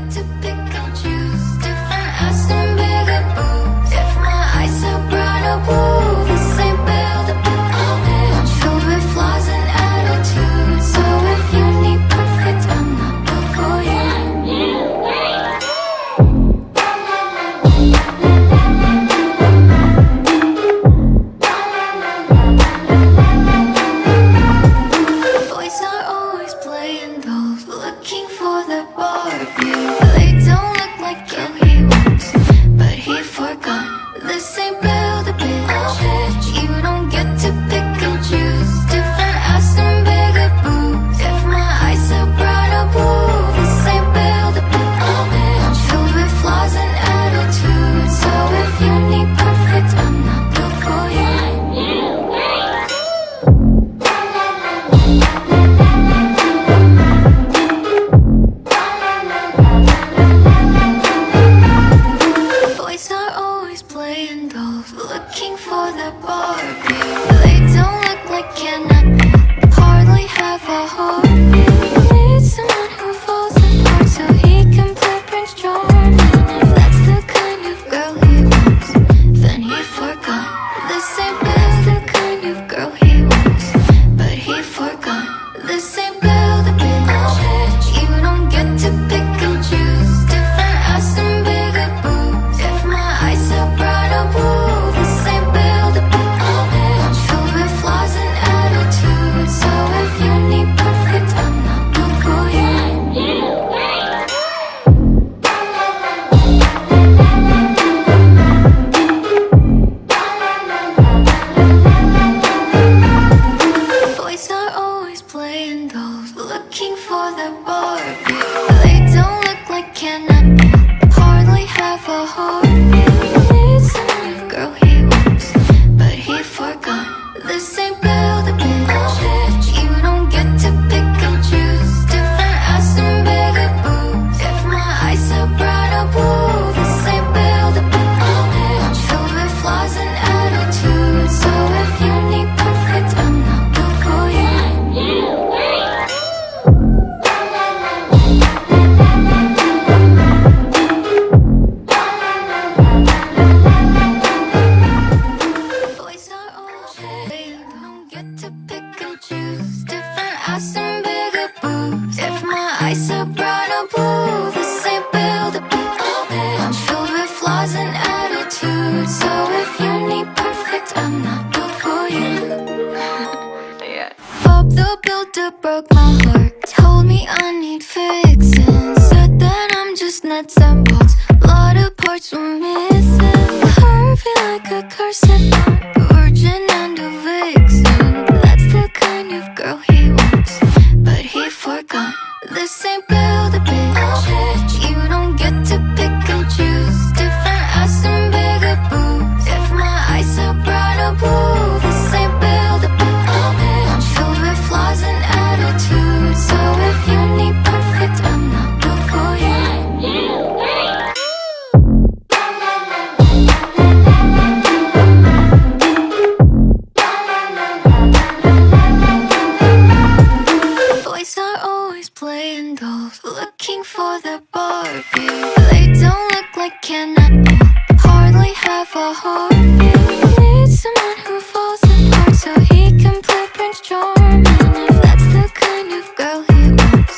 get to pick and choose different ass and bigger boobs. If my eyes are brown or blue, this ain't build a bit. I'm filled with flaws and attitudes. So if you need perfect, I'm not built for you. Boys are always playing dolls, looking for the Barbie. They don't look like girl he wants, but he forgot. This ain't build a bitch. You don't get to pick and choose different ass and bigger boobs. If my eyes are brown or blue, this ain't build a bitch. I'm filled with flaws and attitudes. So if you need perfect, I'm not built for you. Boys are always playing dolls, looking for the Barbie. They don't look like Ken, hardly have a heartbeat. Need someone who falls apart so he can play Prince Charming. If that's the kind of girl he wants, then he forgot. This ain't build the kind of girl he wants, but he forgot. This ain't build a bitch. You don't get to pick and choose different ass and bigger boobs. If my eyes are brown or blue, this ain't build a bitch. I'm filled with flaws and attitudes. So if you need perfect, I'm not built for you. Boys are always playing dolls, looking for the Barbie. They don't look like Ken, hardly have a heartbeat. Need someone girl he wants, but he forgot. This ain't build a bitch. You don't get to pick and choose different ass and bigger boobs. If my eyes are brown or blue, this ain't build a bitch. I'm filled with flaws and attitudes. So if you need perfect, I'm not built for you. Boys are always playing, don't get to pick and choose different ass and bigger boobs. If my eyes are brown or blue, this ain't build a bitch. I'm filled with flaws and attitudes. So if you need perfect, I'm not built for you. Bob the Builder broke my heart, told me I need fixing. Said that I'm just nuts and bolts, lot of parts were missing. Curvy like a corset, virgin and a vixen. That's the kind of girl he wants, but he forgot. This ain't build a bitch. You don't get to pick and choose different ass and bigger boobs. If my eyes are brown or blue, this ain't build a bitch. I'm filled with flaws and attitudes. So if you need perfect, I'm not built for you. Boys are always playing dolls, looking for the Barbie. They don't look like Ken, hardly have a heartbeat. Need someone who falls apart so he can play Prince Charming. If that's the kind of girl he wants,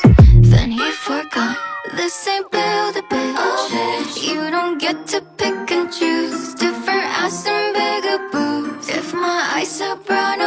then he forgot. This ain't build a bitch. You don't get to pick and choose different ass and bigger boobs. If my eyes are brown